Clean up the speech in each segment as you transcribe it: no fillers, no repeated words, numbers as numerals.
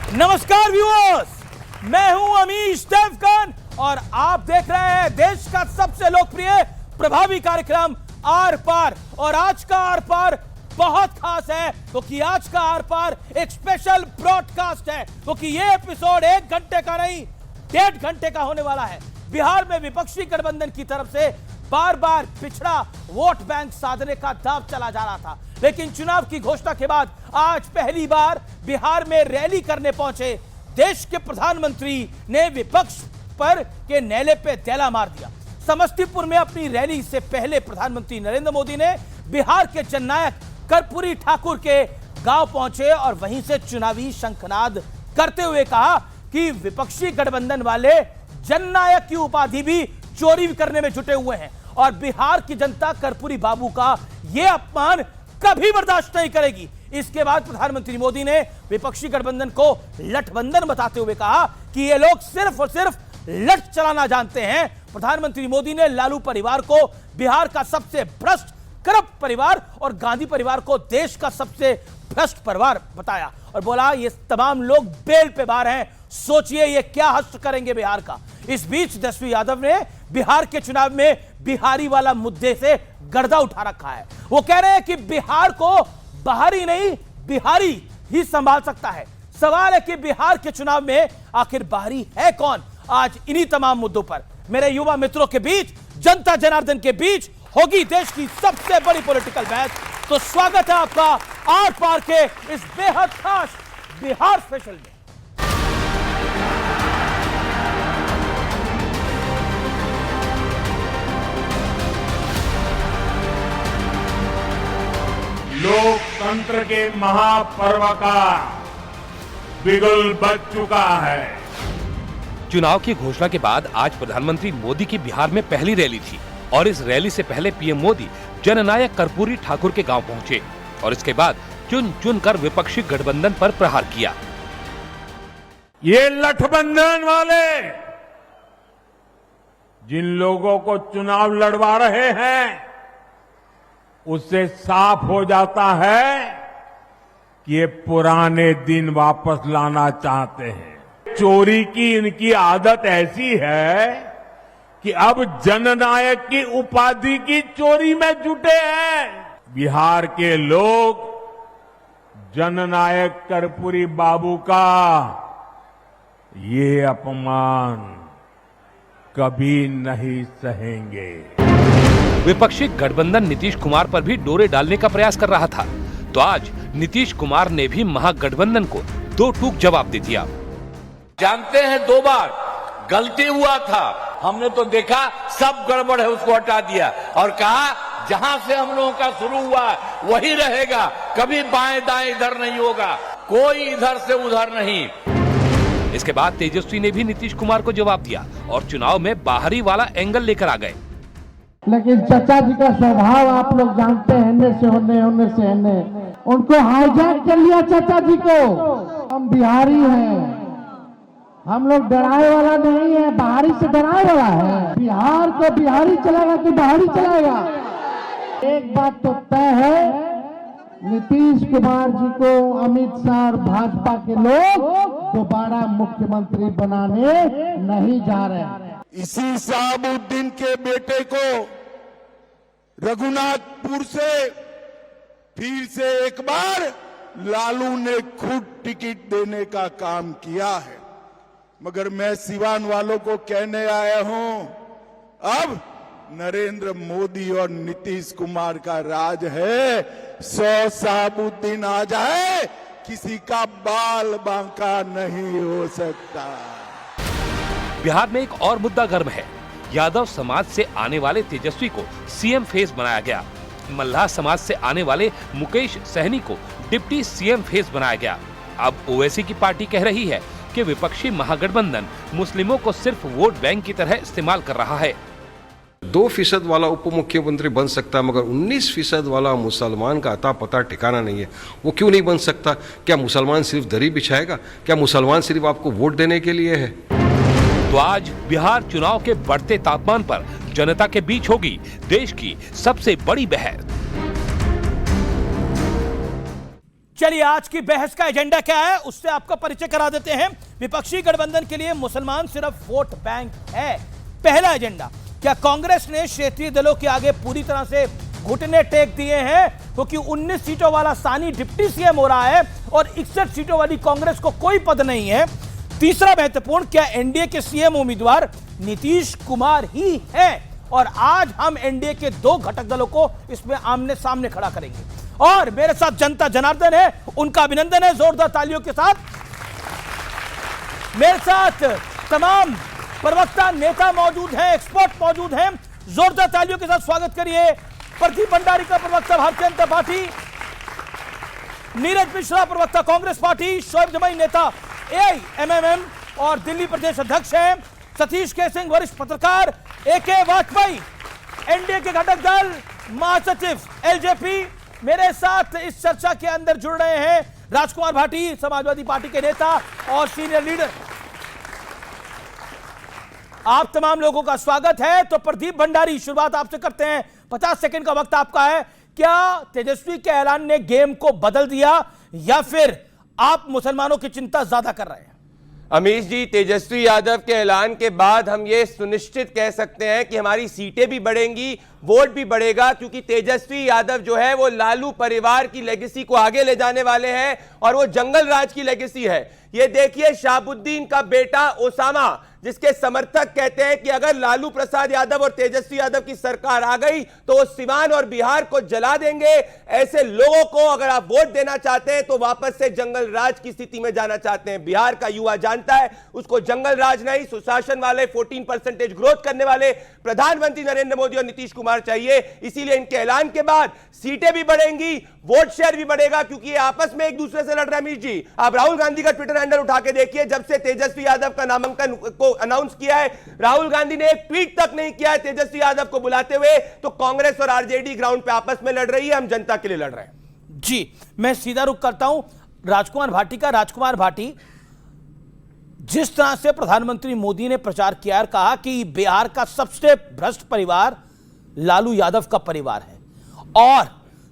नमस्कार व्यूअर्स, मैं हूं अमीश देवगन और आप देख रहे हैं देश का सबसे लोकप्रिय प्रभावी कार्यक्रम आर पार। और आज का आर पार बहुत खास है क्योंकि आज का आर पार एक स्पेशल ब्रॉडकास्ट है, क्योंकि ये एपिसोड 1 घंटे का नहीं 1.5 घंटे का होने वाला है। बिहार में विपक्षी गठबंधन की तरफ से बार बार पिछड़ा वोट बैंक साधने का दाव चला जा रहा था, लेकिन चुनाव की घोषणा के बाद आज पहली बार बिहार में रैली करने पहुंचे देश के प्रधानमंत्री ने विपक्ष पर के नेले पे तेला मार दिया। समस्तीपुर में अपनी रैली से पहले प्रधानमंत्री नरेंद्र मोदी ने बिहार के जननायक कर्पूरी ठाकुर के गांव पहुंचे और वहीं से चुनावी शंखनाद करते हुए कहा कि विपक्षी गठबंधन वाले जननायक की उपाधि भी चोरी करने में जुटे हुए हैं और बिहार की जनता कर्पूरी बाबू का यह अपमान कभी बर्दाश्त नहीं करेगी। इसके बाद प्रधानमंत्री मोदी ने विपक्षी गठबंधन को लठबंधन बताते हुए कहा कि ये लोग सिर्फ और सिर्फ लठ चलाना जानते हैं। प्रधानमंत्री मोदी ने लालू परिवार को बिहार का सबसे भ्रष्ट करप्ट परिवार और गांधी परिवार को देश का सबसे भ्रष्ट परिवार बताया और बोला ये तमाम लोग बेल पे बाहर हैं, सोचिए ये क्या हश्र करेंगे बिहार का। इस बीच तेजस्वी यादव ने बिहार के चुनाव में बिहारी वाला मुद्दे से गर्दा उठा रखा है। वो कह रहे हैं कि बिहार को बाहरी नहीं बिहारी ही संभाल सकता है। सवाल है कि बिहार के चुनाव में आखिर बाहरी है कौन। आज इन्हीं तमाम मुद्दों पर मेरे युवा मित्रों के बीच, जनता जनार्दन के बीच होगी देश की सबसे बड़ी पॉलिटिकल मैच। तो स्वागत है आपका आर पार के इस बेहद खास बिहार स्पेशल में। लोकतंत्र के महापर्व का बिगुल बज चुका है। चुनाव की घोषणा के बाद आज प्रधानमंत्री मोदी की बिहार में पहली रैली थी और इस रैली से पहले पीएम मोदी जननायक कर्पूरी ठाकुर के गांव पहुंचे और इसके बाद चुन चुन कर विपक्षी गठबंधन पर प्रहार किया। ये लठबंधन वाले जिन लोगों को चुनाव लड़वा रहे हैं उससे साफ हो जाता है कि ये पुराने दिन वापस लाना चाहते हैं। चोरी की इनकी आदत ऐसी है कि अब जननायक की उपाधि की चोरी में जुटे हैं। बिहार के लोग जननायक कर्पूरी बाबू का ये अपमान कभी नहीं सहेंगे। विपक्षी गठबंधन नीतीश कुमार पर भी डोरे डालने का प्रयास कर रहा था, तो आज नीतीश कुमार ने भी महागठबंधन को दो टूक जवाब दे दिया। जानते हैं 2 बार गलती हुआ था, हमने तो देखा सब गड़बड़ है उसको हटा दिया और कहा जहां से हम लोगों का शुरू हुआ वही रहेगा, कभी बाएं दाएं इधर नहीं होगा, कोई इधर से उधर नहीं। इसके बाद तेजस्वी ने भी नीतीश कुमार को जवाब दिया और चुनाव में बाहरी वाला एंगल लेकर आ गए। लेकिन चाचा जी का स्वभाव आप लोग जानते हैं, होने से होने उनको हाईजैक कर लिया चाचा जी को। हम बिहारी हैं, हम लोग डराए वाला नहीं है, बाहरी से डराए वाला है। बिहार को बिहारी चलाएगा कि बाहरी चलाएगा। एक बात तो तय है, नीतीश कुमार जी को अमित शाह और भाजपा के लोग दोबारा मुख्यमंत्री बनाने नहीं जा रहे हैं। इसी शहाबुद्दीन के बेटे को रघुनाथपुर से फिर से एक बार लालू ने खुद टिकट देने का काम किया है, मगर मैं सिवान वालों को कहने आया हूं, अब नरेंद्र मोदी और नीतीश कुमार का राज है। 100 शहाबुद्दीन आ जाए, किसी का बाल बांका नहीं हो सकता। बिहार में एक और मुद्दा गर्म है। यादव समाज से आने वाले तेजस्वी को सीएम फेस बनाया गया। मल्लाह समाज से आने वाले मुकेश सहनी को डिप्टी सीएम फेस बनाया गया। अब ओवैसी की पार्टी कह रही है कि विपक्षी महागठबंधन मुस्लिमों को सिर्फ वोट बैंक की तरह इस्तेमाल कर रहा है। 2% वाला उप मुख्यमंत्री बन सकता है, मगर 19% वाला मुसलमान का अता पता ठिकाना नहीं है। वो क्यों नहीं बन सकता? क्या मुसलमान सिर्फ दरी बिछाएगा? क्या मुसलमान सिर्फ आपको वोट देने के लिए है? तो आज बिहार चुनाव के बढ़ते तापमान पर जनता के बीच होगी देश की सबसे बड़ी बहस। चलिए आज की बहस का एजेंडा क्या है उससे आपका परिचय करा देते हैं। विपक्षी गठबंधन के लिए मुसलमान सिर्फ वोट बैंक है। पहला एजेंडा, क्या कांग्रेस ने क्षेत्रीय दलों के आगे पूरी तरह से घुटने टेक दिए हैं क्योंकि 19 सीटों वाला सानी डिप्टी सीएम हो रहा है और 61 सीटों वाली कांग्रेस को कोई पद नहीं है। तीसरा महत्वपूर्ण, क्या एनडीए के सीएम उम्मीदवार नीतीश कुमार ही हैं और आज हम एनडीए के 2 घटक दलों को इसमें आमने सामने खड़ा करेंगे। और मेरे साथ जनता जनार्दन है, उनका अभिनंदन है जोरदार तालियों के साथ। मेरे साथ तमाम प्रवक्ता नेता मौजूद हैं, एक्सपर्ट मौजूद हैं, जोरदार तालियों के साथ स्वागत करिए। प्रदीप भंडारी का प्रवक्ता भारतीय जनता पार्टी, नीरज मिश्रा प्रवक्ता कांग्रेस पार्टी, शोएब जमाई नेता एआईएमएम और दिल्ली प्रदेश अध्यक्ष हैं, सतीश के सिंह वरिष्ठ पत्रकार, एके वाजपेयी एनडीए के घटक दल महासचिव एलजेपी। मेरे साथ इस चर्चा के अंदर जुड़ रहे हैं राजकुमार भाटी, समाजवादी पार्टी के नेता और सीनियर लीडर। आप तमाम लोगों का स्वागत है। तो प्रदीप भंडारी, शुरुआत आपसे करते हैं, 50 सेकंड का वक्त आपका है। क्या तेजस्वी के ऐलान ने गेम को बदल दिया या फिर आप मुसलमानों की चिंता ज्यादा कर रहे हैं? अमीश जी, तेजस्वी यादव के ऐलान के बाद हम ये सुनिश्चित कह सकते हैं कि हमारी सीटें भी बढ़ेंगी, वोट भी बढ़ेगा, क्योंकि तेजस्वी यादव जो है वो लालू परिवार की लेगेसी को आगे ले जाने वाले हैं और वो जंगल राज की लेगेसी है। ये देखिए, शहाबुद्दीन का बेटा ओसामा, जिसके समर्थक कहते हैं कि अगर लालू प्रसाद यादव और तेजस्वी यादव की सरकार आ गई तो वो सिवान और बिहार को जला देंगे। ऐसे लोगों को अगर आप वोट देना चाहते हैं तो वापस से जंगल राज की स्थिति में जाना चाहते हैं। बिहार का युवा जानता है उसको जंगल राज नहीं, सुशासन वाले 14% ग्रोथ करने वाले प्रधानमंत्री नरेंद्र मोदी और नीतीश कुमार चाहिए। इसीलिए इनके ऐलान के बाद सीटें भी बढ़ेंगी, वोट शेयर भी बढ़ेगा, क्योंकि ये आपस में एक दूसरे से लड़ रहे हैं। अमीश जी, आप राहुल गांधी का ट्विटर हैंडल उठा के देखिए, जब से तेजस्वी यादव का नामांकन को अनाउंस किया है, राहुल गांधी ने एक ट्वीट तक नहीं किया है तेजस्वी यादव को बुलाते हुए। तो कांग्रेस और आरजेडी ग्राउंड पे आपस में लड़ रही है, हम जनता के लिए लड़ रहे हैं। जी, मैं सीधा रुख करता हूं राजकुमार भाटी का। राजकुमार भाटी, जिस तरह से प्रधानमंत्री मोदी ने प्रचार किया और कहा कि बिहार का सबसे भ्रष्ट परिवार लालू यादव का परिवार है और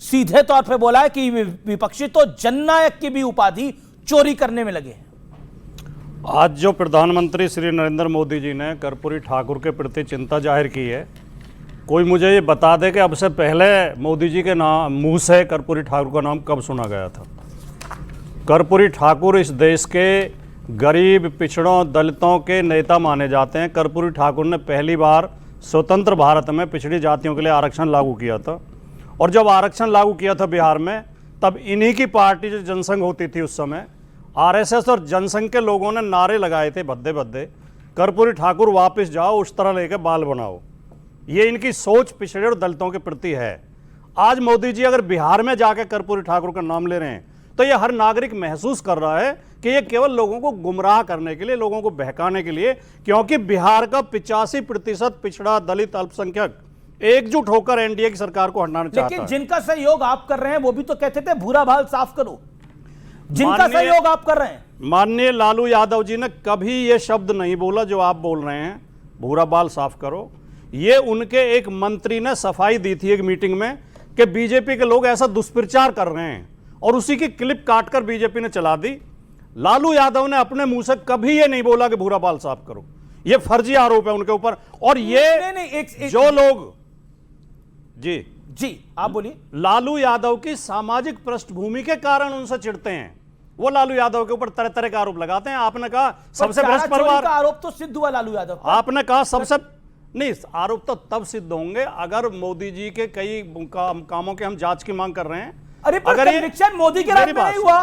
सीधे तौर पे बोला है कि विपक्षी तो जननायक की भी उपाधि चोरी करने में लगे हैं। आज जो प्रधानमंत्री श्री नरेंद्र मोदी जी ने कर्पूरी ठाकुर के प्रति चिंता जाहिर की है, कोई मुझे ये बता दे कि अब से पहले मोदी जी के नाम मुंह से कर्पूरी ठाकुर का नाम कब सुना गया था? कर्पूरी ठाकुर इस देश के गरीब, पिछड़ों, दलितों के नेता माने जाते हैं। कर्पूरी ठाकुर ने पहली बार स्वतंत्र भारत में पिछड़ी जातियों के लिए आरक्षण लागू किया था और जब आरक्षण लागू किया था बिहार में, तब इन्हीं की पार्टी जो जनसंघ होती थी उस समय, आरएसएस और जनसंघ के लोगों ने नारे लगाए थे भद्दे भद्दे, कर्पूरी ठाकुर वापस जाओ, उस तरह लेके बाल बनाओ। ये इनकी सोच पिछड़े और दलितों के प्रति है। आज मोदी जी अगर बिहार में जाकर कर्पूरी ठाकुर का नाम ले रहे हैं तो ये हर नागरिक महसूस कर रहा है कि ये केवल लोगों को गुमराह करने के लिए, लोगों को बहकाने के लिए, क्योंकि बिहार का 85% पिछड़ा, दलित, अल्पसंख्यक एकजुट होकर एनडीए की सरकार को हटाना चाहता है। लेकिन जिनका सहयोग आप कर रहे हैं वो भी तो कहते थे भूरा बाल साफ करो, जिनका सहयोग आप कर रहे हैं। माननीय लालू यादव जी ने कभी ये शब्द नहीं बोला जो आप बोल रहे हैं, भूरा बाल साफ करो। ये उनके एक मंत्री ने सफाई दी थी एक मीटिंग में कि बीजेपी के लोग ऐसा दुष्प्रचार कर रहे हैं और उसी की क्लिप काटकर बीजेपी ने चला दी। लालू यादव ने अपने मुंह से कभी ये नहीं बोला कि भूरा बाल साफ करो। ये फर्जी आरोप है उनके ऊपर। और ये नहीं, जो लोग जी आप बोलिए, लालू यादव की सामाजिक पृष्ठभूमि के कारण उनसे चिढ़ते हैं, वो लालू यादव के ऊपर तरह तरह के आरोप लगाते हैं। आपने कहा सबसे भ्रष्ट परिवार का आरोप तो सिद्ध हुआ लालू यादव। आपने कहा सबसे नहीं, आरोप तो तब सिद्ध होंगे अगर मोदी जी के कई कामों के हम जांच की मांग कर रहे हैं। अरे पर कन्विक्शन मोदी के राज में नहीं हुआ,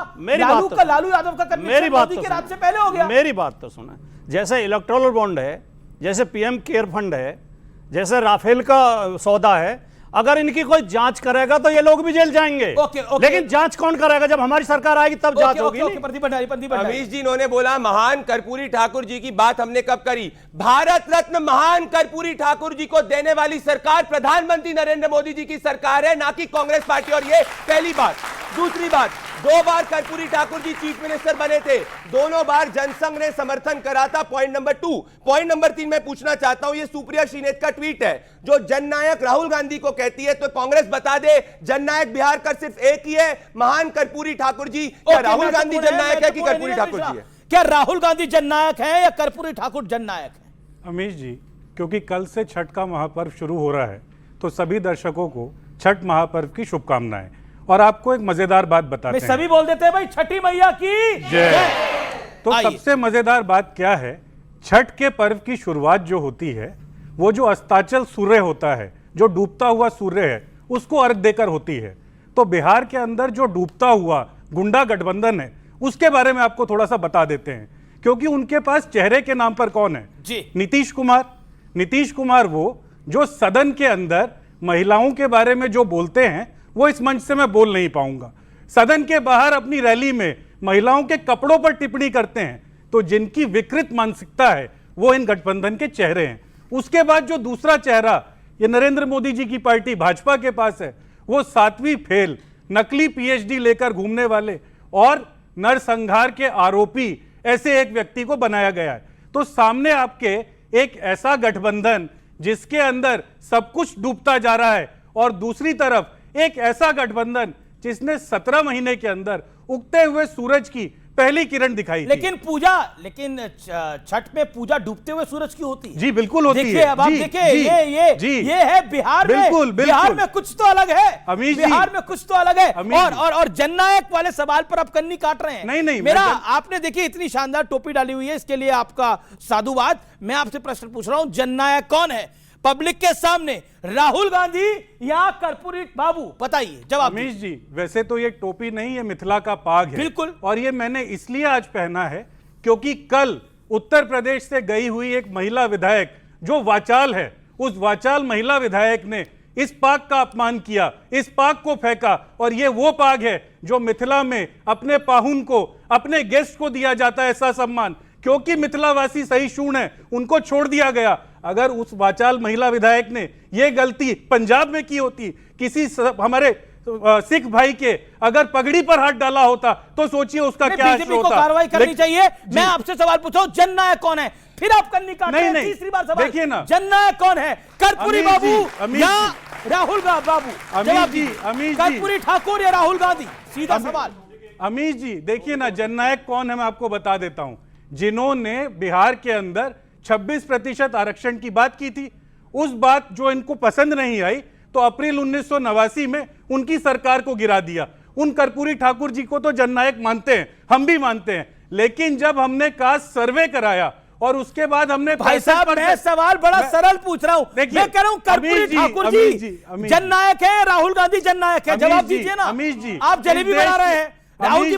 लालू यादव का कन्विक्शन मोदी के राज से पहले हो गया। मेरी बात तो सुना, जैसे इलेक्टोरल बॉन्ड है, जैसे पीएम केयर फंड है, जैसे राफेल का सौदा है, अगर इनकी कोई जांच करेगा तो ये लोग भी जेल जाएंगे। लेकिन जांच कौन करेगा? जब हमारी सरकार आएगी तब जांच होगी। अमीश जी, इन्होंने बोला महान कर्पूरी ठाकुर जी की बात हमने कब करी? भारत रत्न महान कर्पूरी ठाकुर जी को देने वाली सरकार प्रधानमंत्री नरेंद्र मोदी जी की सरकार है, ना कि कांग्रेस पार्टी। और ये पहली बात। दूसरी बात, 2 बार कर्पूरी ठाकुर जी चीफ मिनिस्टर बने थे, दोनों बार जनसंघ ने समर्थन करा था। Point number 2। पॉइंट नंबर 3 मैं पूछना चाहता हूं, ये सुप्रिया श्रीनेत का ट्वीट है जो जननायक राहुल गांधी को कहती है, तो कांग्रेस बता दे जननायक बिहार का सिर्फ एक ही है, महान कर्पूरी ठाकुर जी। क्या राहुल गांधी जननायक है कि कर्पूरी ठाकुर जी है? क्या राहुल गांधी जननायक है या कर्पूरी ठाकुर जननायक है? अमीश जी, क्योंकि कल से छठ का महापर्व शुरू हो रहा है तो सभी दर्शकों को छठ महापर्व की शुभकामनाएं। और आपको एक मजेदार बात बताते हैं, सभी बोल देते हैं भाई छठी मैया की जय। तो सबसे मजेदार बात क्या है, छठ के पर्व की शुरुआत जो होती है वो जो अस्ताचल सूर्य होता है, जो डूबता हुआ सूर्य है, उसको अर्घ देकर होती है। तो बिहार के अंदर जो डूबता हुआ गुंडा गठबंधन है उसके बारे में आपको थोड़ा सा बता देते हैं, क्योंकि उनके पास चेहरे के नाम पर कौन है जी? नीतीश कुमार। नीतीश कुमार वो जो सदन के अंदर महिलाओं के बारे में जो बोलते हैं वो इस मंच से मैं बोल नहीं पाऊंगा, सदन के बाहर अपनी रैली में महिलाओं के कपड़ों पर टिप्पणी करते हैं। तो जिनकी विकृत मानसिकता है वो इन गठबंधन के चेहरे हैं। उसके बाद जो दूसरा चेहरा ये नरेंद्र मोदी जी की पार्टी भाजपा के पास है, वो 7वीं फेल नकली पीएचडी लेकर घूमने वाले और नरसंहार के आरोपी ऐसे एक व्यक्ति को बनाया गया है। तो सामने आपके एक ऐसा गठबंधन जिसके अंदर सब कुछ डूबता जा रहा है, और दूसरी तरफ एक ऐसा गठबंधन जिसने 17 महीने के अंदर उगते हुए सूरज की पहली किरण दिखाई। लेकिन छठ में पूजा डूबते हुए सूरज की होती है। जी बिल्कुल होती देखिए, है। अब आप देखिए ये है बिहार में। बिहार में कुछ तो अलग है अमीश जी, बिहार में कुछ तो अलग है। और जननायक वाले सवाल पर आप कन्नी काट रहे हैं। नहीं मेरा आपने देखिए इतनी शानदार टोपी डाली हुई है, इसके लिए आपका साधुवाद। मैं आपसे प्रश्न पूछ रहा हूं, जननायक कौन है पब्लिक के सामने, राहुल गांधी या कर्पूरी बाबू? बताइए जवाब। अमीश जी, वैसे तो ये टोपी नहीं, ये मिथिला का पाग है। बिल्कुल। और ये मैंने इसलिए आज पहना है क्योंकि कल उत्तर प्रदेश से गई हुई एक महिला विधायक जो वाचाल है, उस वाचाल महिला विधायक ने इस पाग का अपमान किया, इस पाग को फेंका। और ये वो पाग है जो मिथिला में अपने पाहुन को, अपने गेस्ट को दिया जाता है ऐसा सम्मान, क्योंकि मिथिलावासी सहिष्णु है, उनको छोड़ दिया गया। अगर उस वाचाल महिला विधायक ने यह गलती पंजाब में की होती, किसी हमारे सिख भाई के अगर पगड़ी पर हाथ डाला होता, तो सोचिए उसका क्या बीजेपी को कार्रवाई करनी चाहिए। मैं आपसे सवाल पूछा हूं, जननायक कौन है? फिर आप कन्नी काट रहे हैं। तीसरी बार सवाल, देखिए ना, जननायक कौन है? कर्पूरी बाबू या राहुल बाबू? अमीश जी, कर्पूरी ठाकुर या राहुल गांधी? सीधा सवाल। अमीश जी, देखिए ना, जननायक कौन है मैं आपको बता देता हूं। जिन्होंने बिहार के अंदर 26% आरक्षण की बात की थी, उस बात जो इनको पसंद नहीं आई, तो अप्रैल 1989 में उनकी सरकार को गिरा दिया। उन कर्पूरी ठाकुर जी को तो जननायक मानते हैं, हम भी मानते हैं, लेकिन जब हमने कास्ट सर्वे कराया और उसके बाद हमने भाई साहब, मैं सवाल बड़ा सरल पूछ रहा हूं। मैं कह रहा हूं कर्पूरी ठाकुर जी जननायक है, राहुल गांधी जननायक है? जवाब दीजिए ना। अमीश जी, आप जलेबी बना रहे हैं। राहुल जी